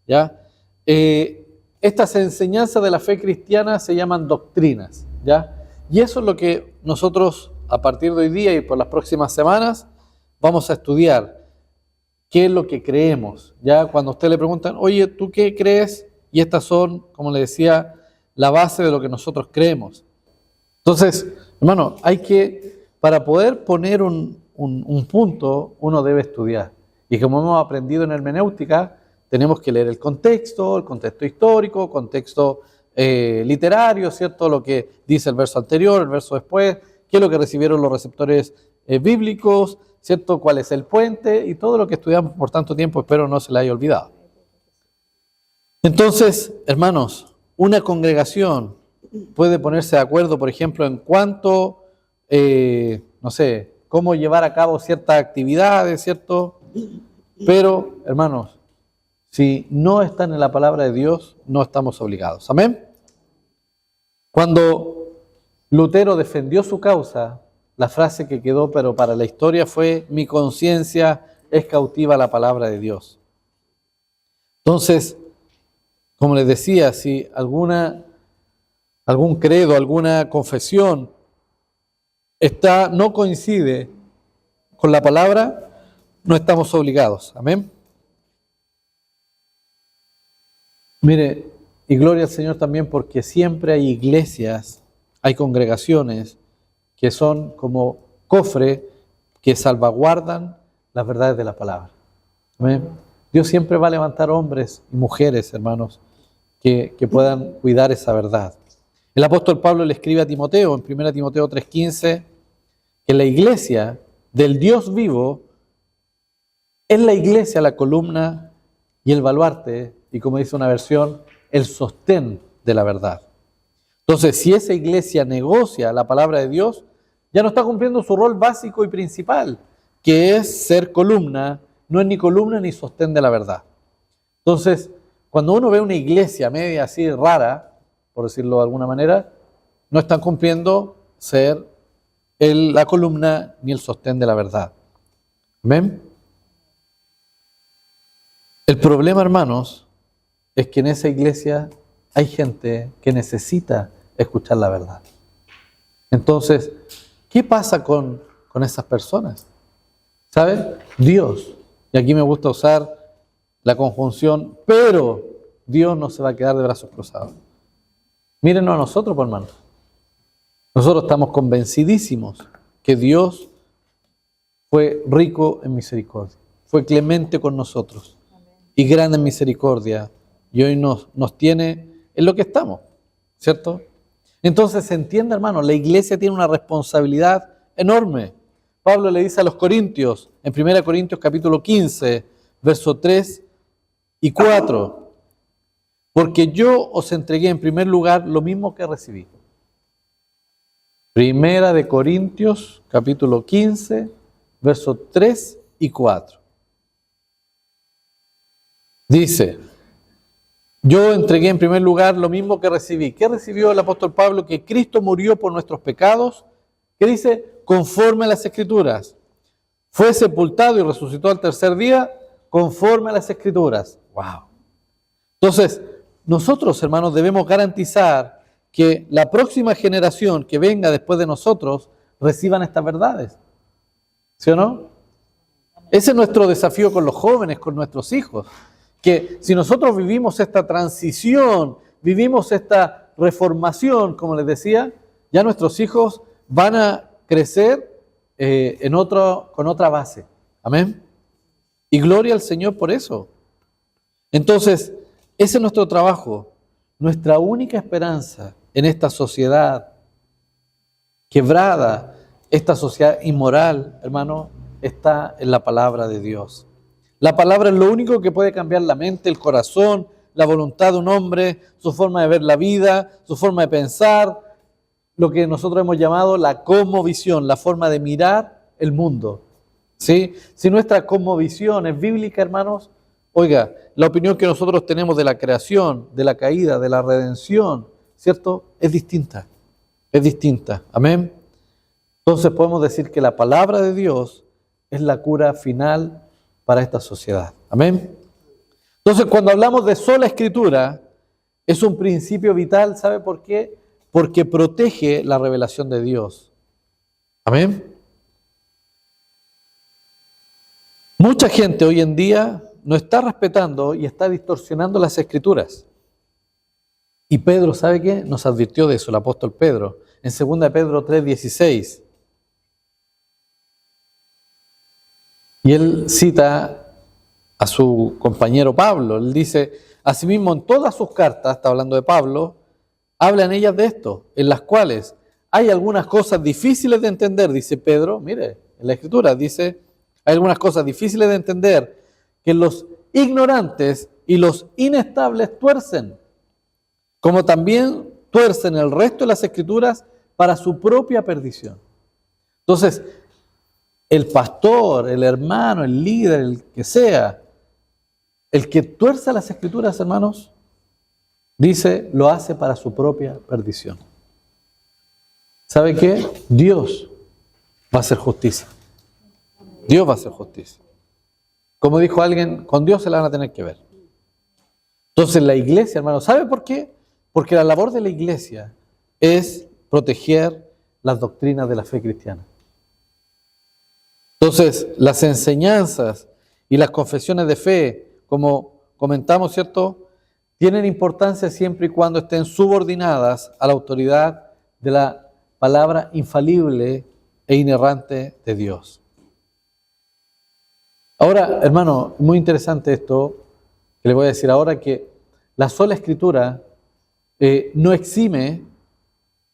¿ya? Estas enseñanzas de la fe cristiana se llaman doctrinas, ¿ya? Y eso es lo que nosotros, a partir de hoy día y por las próximas semanas, vamos a estudiar. ¿Qué es lo que creemos? Ya cuando a usted le preguntan, oye, ¿tú qué crees? Y estas son, como le decía, la base de lo que nosotros creemos. Entonces, hermano, para poder poner un punto, uno debe estudiar. Y como hemos aprendido en hermenéutica, tenemos que leer el contexto histórico, contexto literario, ¿cierto? Lo que dice el verso anterior, el verso después, qué es lo que recibieron los receptores bíblicos, ¿cierto? ¿Cuál es el puente? Y todo lo que estudiamos por tanto tiempo, espero no se le haya olvidado. Entonces, hermanos, una congregación puede ponerse de acuerdo, por ejemplo, en cuanto, no sé, cómo llevar a cabo ciertas actividades, ¿cierto? Pero, hermanos, si no están en la palabra de Dios, no estamos obligados. ¿Amén? Cuando Lutero defendió su causa, la frase que quedó, pero para la historia, fue: mi conciencia es cautiva a la palabra de Dios. Entonces, como les decía, si algún credo, alguna confesión no coincide con la palabra, no estamos obligados. Amén. Mire, y gloria al Señor también, porque siempre hay iglesias, hay congregaciones que son como cofre que salvaguardan las verdades de la palabra. Amén. Dios siempre va a levantar hombres y mujeres, hermanos, que puedan cuidar esa verdad. El apóstol Pablo le escribe a Timoteo, en 1 Timoteo 3:15, que la iglesia del Dios vivo es la iglesia, la columna y el baluarte, y como dice una versión, el sostén de la verdad. Entonces, si esa iglesia negocia la palabra de Dios, ya no está cumpliendo su rol básico y principal, que es ser columna, no es ni columna ni sostén de la verdad. Entonces, cuando uno ve una iglesia media así rara, por decirlo de alguna manera, no están cumpliendo ser la columna ni el sostén de la verdad. ¿Amén? El problema, hermanos, es que en esa iglesia hay gente que necesita escuchar la verdad. Entonces, ¿qué pasa con esas personas? ¿Saben? Dios, y aquí me gusta usar la conjunción, pero Dios no se va a quedar de brazos cruzados. Mírenos a nosotros, por hermanos. Nosotros estamos convencidísimos que Dios fue rico en misericordia, fue clemente con nosotros y grande en misericordia, y hoy nos tiene en lo que estamos, ¿cierto? Entonces se entiende, hermano, la iglesia tiene una responsabilidad enorme. Pablo le dice a los corintios, en 1 Corintios capítulo 15, verso 3 y 4, porque yo os entregué en primer lugar lo mismo que recibí. 1 Corintios capítulo 15, verso 3 y 4. Dice: yo entregué en primer lugar lo mismo que recibí. ¿Qué recibió el apóstol Pablo? Que Cristo murió por nuestros pecados. ¿Qué dice? Conforme a las Escrituras. Fue sepultado y resucitó al tercer día, conforme a las Escrituras. ¡Wow! Entonces, nosotros, hermanos, debemos garantizar que la próxima generación que venga después de nosotros reciban estas verdades. ¿Sí o no? Ese es nuestro desafío con los jóvenes, con nuestros hijos. Que si nosotros vivimos esta transición, vivimos esta reformación, como les decía, ya nuestros hijos van a crecer con otra base. Amén. Y gloria al Señor por eso. Entonces, ese es nuestro trabajo, nuestra única esperanza en esta sociedad quebrada, esta sociedad inmoral, hermano, está en la palabra de Dios. La palabra es lo único que puede cambiar la mente, el corazón, la voluntad de un hombre, su forma de ver la vida, su forma de pensar, lo que nosotros hemos llamado la cosmovisión, la forma de mirar el mundo. ¿Sí? Si nuestra cosmovisión es bíblica, hermanos, oiga, la opinión que nosotros tenemos de la creación, de la caída, de la redención, ¿cierto? Es distinta. Es distinta. Amén. Entonces podemos decir que la palabra de Dios es la cura final para esta sociedad. Amén. Entonces, cuando hablamos de sola escritura, es un principio vital, ¿sabe por qué? Porque protege la revelación de Dios. Amén. Mucha gente hoy en día no está respetando y está distorsionando las escrituras. Y Pedro, ¿sabe qué? Nos advirtió de eso, el apóstol Pedro, en 2 Pedro 3:16. Y él cita a su compañero Pablo. Él dice, asimismo en todas sus cartas, está hablando de Pablo, hablan ellas de esto, en las cuales hay algunas cosas difíciles de entender, dice Pedro, mire, en la escritura dice, hay algunas cosas difíciles de entender que los ignorantes y los inestables tuercen, como también tuercen el resto de las escrituras para su propia perdición. Entonces, el pastor, el hermano, el líder, el que sea, el que tuerza las escrituras, hermanos, dice, lo hace para su propia perdición. ¿Sabe qué? Dios va a hacer justicia. Dios va a hacer justicia. Como dijo alguien, con Dios se la van a tener que ver. Entonces la iglesia, hermanos, ¿sabe por qué? Porque la labor de la iglesia es proteger las doctrinas de la fe cristiana. Entonces, las enseñanzas y las confesiones de fe, como comentamos, ¿cierto?, tienen importancia siempre y cuando estén subordinadas a la autoridad de la palabra infalible e inerrante de Dios. Ahora, hermano, muy interesante esto que le voy a decir ahora, que la sola escritura no exime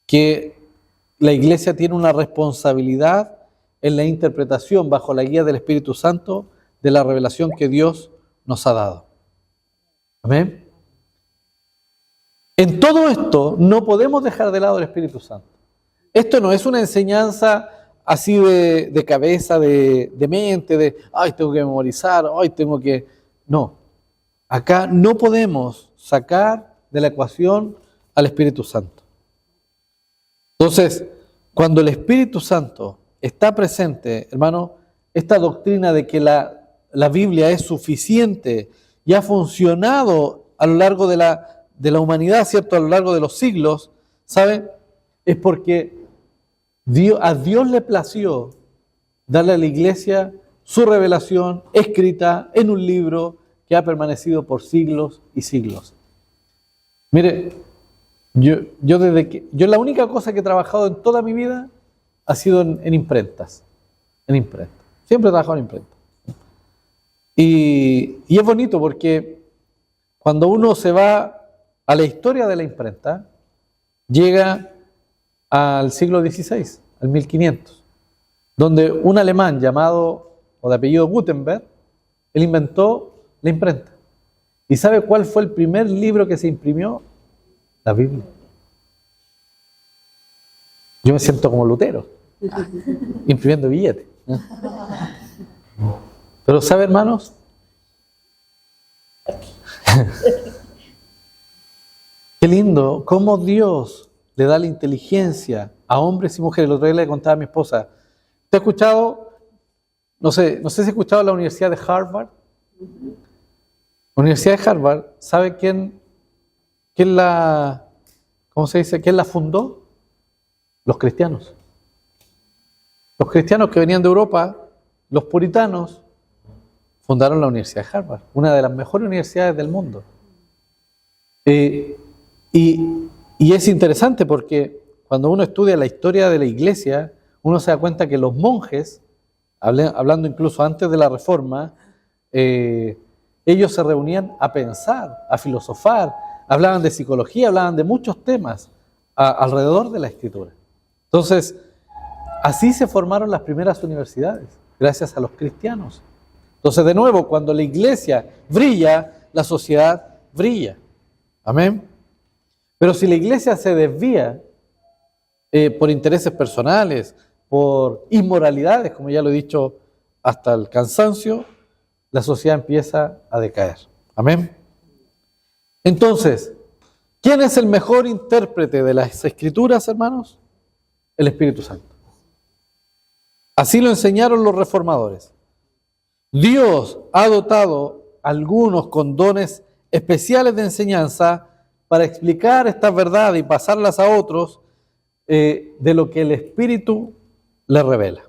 que la iglesia tiene una responsabilidad en la interpretación bajo la guía del Espíritu Santo de la revelación que Dios nos ha dado. Amén. En todo esto no podemos dejar de lado el Espíritu Santo. Esto no es una enseñanza así de cabeza, de mente, de ay, tengo que memorizar, ay, tengo que... No, acá no podemos sacar de la ecuación al Espíritu Santo. Entonces, cuando el Espíritu Santo está presente, hermano, esta doctrina de que la Biblia es suficiente y ha funcionado a lo largo de la humanidad, ¿cierto? A lo largo de los siglos, ¿sabe? Es porque a Dios le plació darle a la iglesia su revelación escrita en un libro que ha permanecido por siglos y siglos. Mire, yo la única cosa que he trabajado en toda mi vida ha sido en imprentas. En imprenta. Siempre he trabajado en imprenta. Y es bonito porque cuando uno se va a la historia de la imprenta, llega al siglo XVI, al 1500, donde un alemán llamado, o de apellido Gutenberg, él inventó la imprenta. ¿Y sabe cuál fue el primer libro que se imprimió? La Biblia. Yo me siento como Lutero, imprimiendo billetes. Pero ¿sabe, hermanos? Qué lindo, cómo Dios le da la inteligencia a hombres y mujeres. El otro día le contaba a mi esposa, ¿usted ha escuchado? No sé si ha escuchado la Universidad de Harvard. La Universidad de Harvard, ¿sabe quién la, ¿cómo se dice? ¿Quién la fundó? Los cristianos. Los cristianos que venían de Europa, los puritanos, fundaron la Universidad de Harvard, una de las mejores universidades del mundo. Y es interesante porque cuando uno estudia la historia de la iglesia, uno se da cuenta que los monjes, hablando incluso antes de la Reforma, ellos se reunían a pensar, a filosofar, hablaban de psicología, hablaban de muchos temas alrededor de la Escritura. Entonces, así se formaron las primeras universidades, gracias a los cristianos. Entonces, de nuevo, cuando la iglesia brilla, la sociedad brilla. Amén. Pero si la iglesia se desvía por intereses personales, por inmoralidades, como ya lo he dicho hasta el cansancio, la sociedad empieza a decaer. Amén. Entonces, ¿quién es el mejor intérprete de las Escrituras, hermanos? El Espíritu Santo. Así lo enseñaron los reformadores. Dios ha dotado algunos con dones especiales de enseñanza para explicar estas verdades y pasarlas a otros de lo que el Espíritu les revela.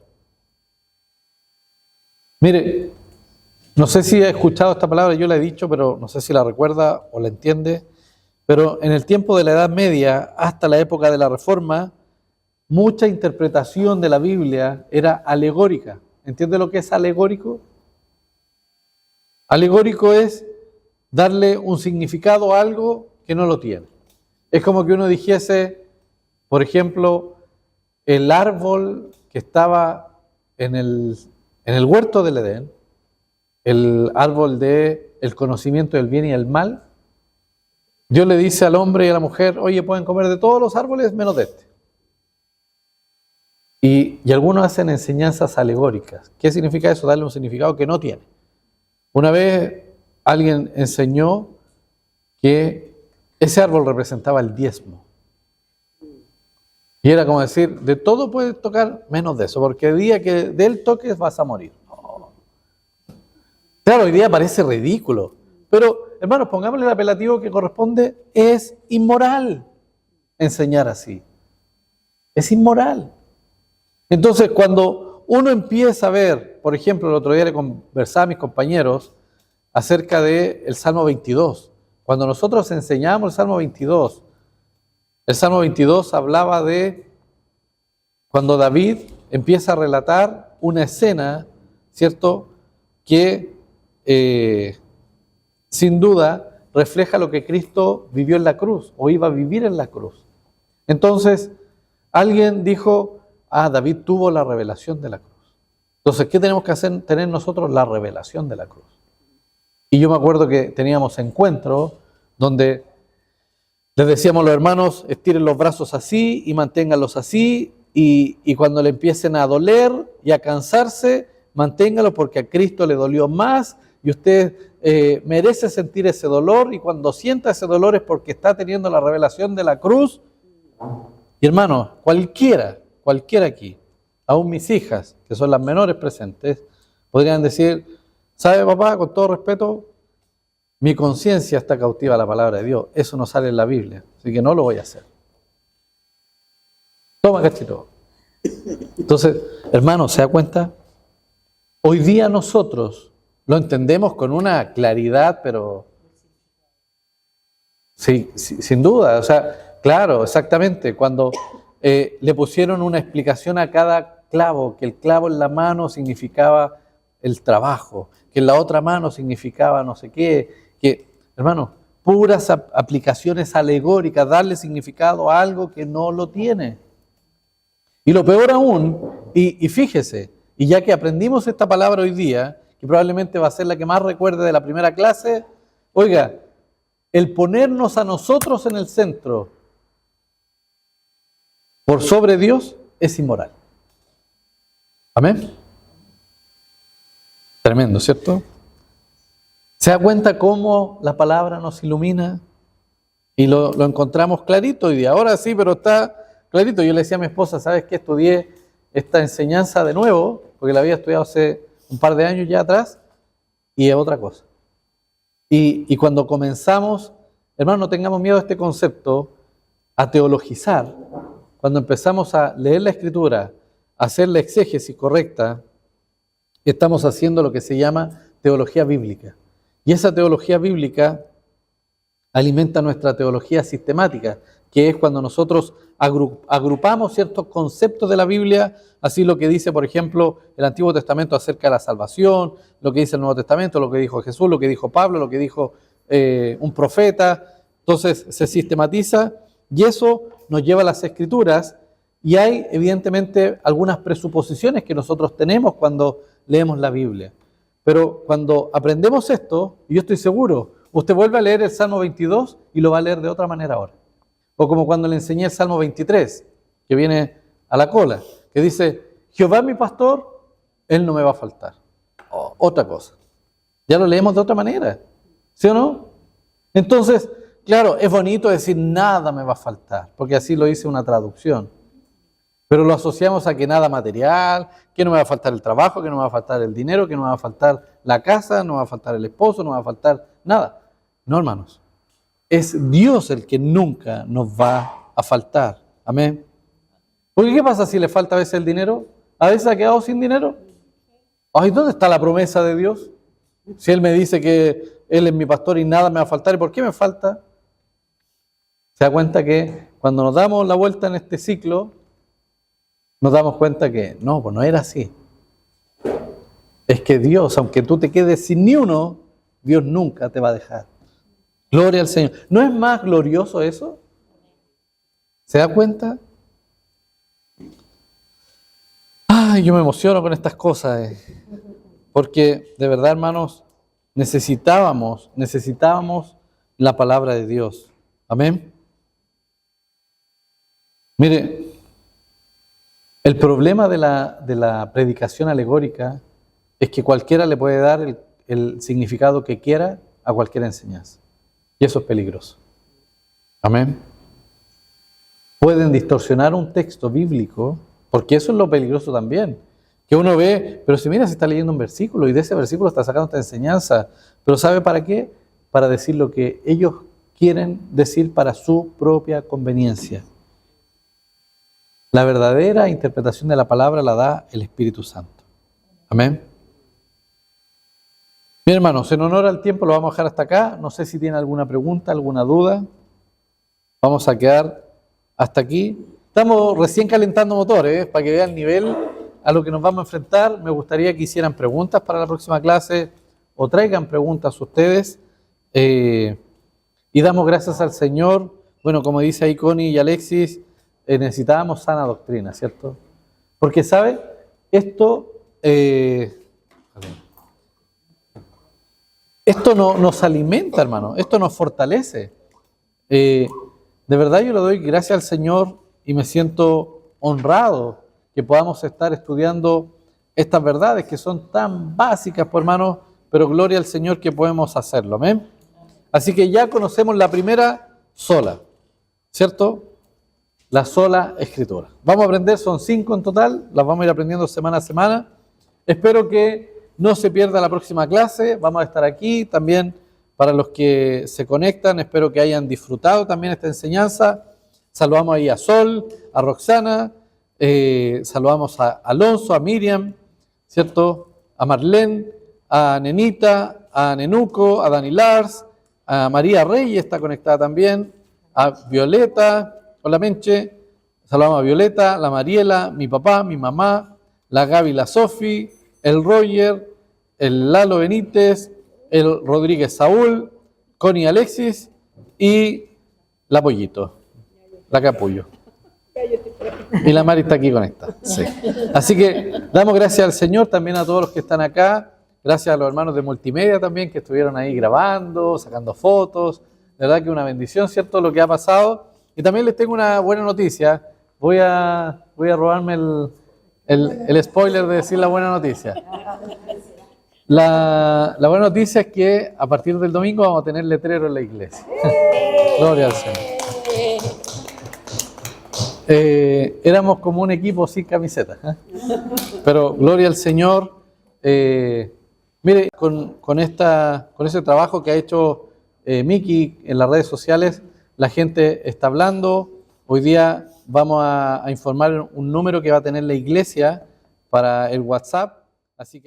Mire, no sé si ha escuchado esta palabra, yo la he dicho, pero no sé si la recuerda o la entiende, pero en el tiempo de la Edad Media hasta la época de la Reforma, mucha interpretación de la Biblia era alegórica. ¿Entiende lo que es alegórico? Alegórico es darle un significado a algo que no lo tiene. Es como que uno dijese, por ejemplo, el árbol que estaba en el huerto del Edén, el árbol del conocimiento del bien y el mal, Dios le dice al hombre y a la mujer, oye, pueden comer de todos los árboles menos de este. Y algunos hacen enseñanzas alegóricas. ¿Qué significa eso? Darle un significado que no tiene. Una vez alguien enseñó que ese árbol representaba el diezmo. Y era como decir, de todo puedes tocar menos de eso, porque el día que de él toques vas a morir. Oh. Claro, hoy día parece ridículo, pero hermanos, pongámosle el apelativo que corresponde, es inmoral enseñar así. Es inmoral. Entonces, cuando uno empieza a ver, por ejemplo, el otro día le conversaba a mis compañeros acerca del Salmo 22. Cuando nosotros enseñamos el Salmo 22 hablaba de cuando David empieza a relatar una escena, ¿cierto?, que sin duda refleja lo que Cristo vivió en la cruz o iba a vivir en la cruz. Entonces, alguien dijo, David tuvo la revelación de la cruz. Entonces, ¿qué tenemos que hacer? Tener nosotros la revelación de la cruz. Y yo me acuerdo que teníamos encuentros donde les decíamos a los hermanos, estiren los brazos así y manténganlos así, y cuando le empiecen a doler y a cansarse, manténganlo porque a Cristo le dolió más y usted merece sentir ese dolor, y cuando sienta ese dolor es porque está teniendo la revelación de la cruz. Y hermanos, cualquiera aquí, aún mis hijas, que son las menores presentes, podrían decir, ¿sabe, papá, con todo respeto, mi conciencia está cautiva a la palabra de Dios? Eso no sale en la Biblia, así que no lo voy a hacer. Toma, cachito. Entonces, hermanos, ¿se da cuenta? Hoy día nosotros lo entendemos con una claridad, pero sí, sin duda. O sea, claro, exactamente. Cuando le pusieron una explicación a cada clavo, que el clavo en la mano significaba el trabajo, que en la otra mano significaba no sé qué, que, hermano, puras aplicaciones alegóricas, darle significado a algo que no lo tiene. Y lo peor aún, y fíjese, y ya que aprendimos esta palabra hoy día, que probablemente va a ser la que más recuerde de la primera clase, oiga, el ponernos a nosotros en el centro por sobre Dios es inmoral. Amén. Tremendo, ¿cierto? ¿Se da cuenta cómo la palabra nos ilumina? Y lo encontramos clarito hoy día. Ahora sí, pero está clarito. Yo le decía a mi esposa, ¿sabes qué? Estudié esta enseñanza de nuevo, porque la había estudiado hace un par de años ya atrás, y es otra cosa. Y cuando comenzamos, hermano, no tengamos miedo a este concepto, a teologizar. Cuando empezamos a leer la Escritura, a hacer la exégesis correcta, estamos haciendo lo que se llama teología bíblica. Y esa teología bíblica alimenta nuestra teología sistemática, que es cuando nosotros agrupamos ciertos conceptos de la Biblia, así lo que dice, por ejemplo, el Antiguo Testamento acerca de la salvación, lo que dice el Nuevo Testamento, lo que dijo Jesús, lo que dijo Pablo, lo que dijo un profeta. Entonces se sistematiza y eso nos lleva a las Escrituras, y hay evidentemente algunas presuposiciones que nosotros tenemos cuando leemos la Biblia. Pero cuando aprendemos esto, y yo estoy seguro, usted vuelve a leer el Salmo 22 y lo va a leer de otra manera ahora. O como cuando le enseñé el Salmo 23, que viene a la cola, que dice, Jehová es mi pastor, Él no me va a faltar. Otra cosa. Ya lo leemos de otra manera, ¿sí o no? Entonces, claro, es bonito decir nada me va a faltar, porque así lo dice una traducción. Pero lo asociamos a que nada material, que no me va a faltar el trabajo, que no me va a faltar el dinero, que no me va a faltar la casa, no va a faltar el esposo, no va a faltar nada. No, hermanos. Es Dios el que nunca nos va a faltar. Amén. Porque ¿qué pasa si le falta a veces el dinero? ¿A veces ha quedado sin dinero? Ay, ¿dónde está la promesa de Dios? Si Él me dice que Él es mi pastor y nada me va a faltar, ¿y por qué me falta? Se da cuenta que cuando nos damos la vuelta en este ciclo, nos damos cuenta que no, pues no era así. Es que Dios, aunque tú te quedes sin ni uno, Dios nunca te va a dejar. Gloria al Señor. ¿No es más glorioso eso? ¿Se da cuenta? Ay, yo me emociono con estas cosas. Porque de verdad, hermanos, necesitábamos la palabra de Dios. Amén. Mire, el problema de la predicación alegórica es que cualquiera le puede dar el significado que quiera a cualquier enseñanza. Y eso es peligroso. Amén. Pueden distorsionar un texto bíblico, porque eso es lo peligroso también. Que uno ve, pero si mira, se está leyendo un versículo y de ese versículo está sacando esta enseñanza. Pero ¿sabe para qué? Para decir lo que ellos quieren decir para su propia conveniencia. La verdadera interpretación de la palabra la da el Espíritu Santo. Amén. Bien, hermanos, en honor al tiempo lo vamos a dejar hasta acá. No sé si tienen alguna pregunta, alguna duda. Vamos a quedar hasta aquí. Estamos recién calentando motores, para que vean el nivel a lo que nos vamos a enfrentar. Me gustaría que hicieran preguntas para la próxima clase o traigan preguntas ustedes. Y damos gracias al Señor. Bueno, como dice ahí Connie y Alexis, necesitábamos sana doctrina, ¿cierto? Porque, ¿sabe? Esto nos alimenta, hermano. Esto nos fortalece. De verdad yo le doy gracias al Señor y me siento honrado que podamos estar estudiando estas verdades que son tan básicas, pues, hermano, pero gloria al Señor que podemos hacerlo. Amén. Así que ya conocemos la primera sola, ¿cierto? La sola escritura. Vamos a aprender, son 5 en total, las vamos a ir aprendiendo semana a semana. Espero que no se pierda la próxima clase, vamos a estar aquí también para los que se conectan. Espero que hayan disfrutado también esta enseñanza. Saludamos ahí a Sol, a Roxana, saludamos a Alonso, a Miriam, ¿cierto? A Marlene, a Nenita, a Nenuco, a Dani Lars, a María Reyes está conectada también, a Violeta. Hola Menche, saludamos a Violeta, la Mariela, mi papá, mi mamá, la Gaby, la Sofi, el Roger, el Lalo Benítez, el Rodríguez Saúl, Connie Alexis y la Pollito, la Capullo. Y la Mari está aquí conectada. Sí. Así que damos gracias al Señor, también a todos los que están acá, gracias a los hermanos de multimedia también que estuvieron ahí grabando, sacando fotos. De verdad que una bendición, ¿cierto? Lo que ha pasado. Y también les tengo una buena noticia. Voy a robarme el spoiler de decir la buena noticia. La buena noticia es que a partir del domingo vamos a tener letrero en la iglesia. Gloria al Señor. Éramos como un equipo sin camiseta, pero gloria al Señor. Mire, con ese trabajo que ha hecho Miki en las redes sociales, la gente está hablando. Hoy día vamos a informar un número que va a tener la iglesia para el WhatsApp, así que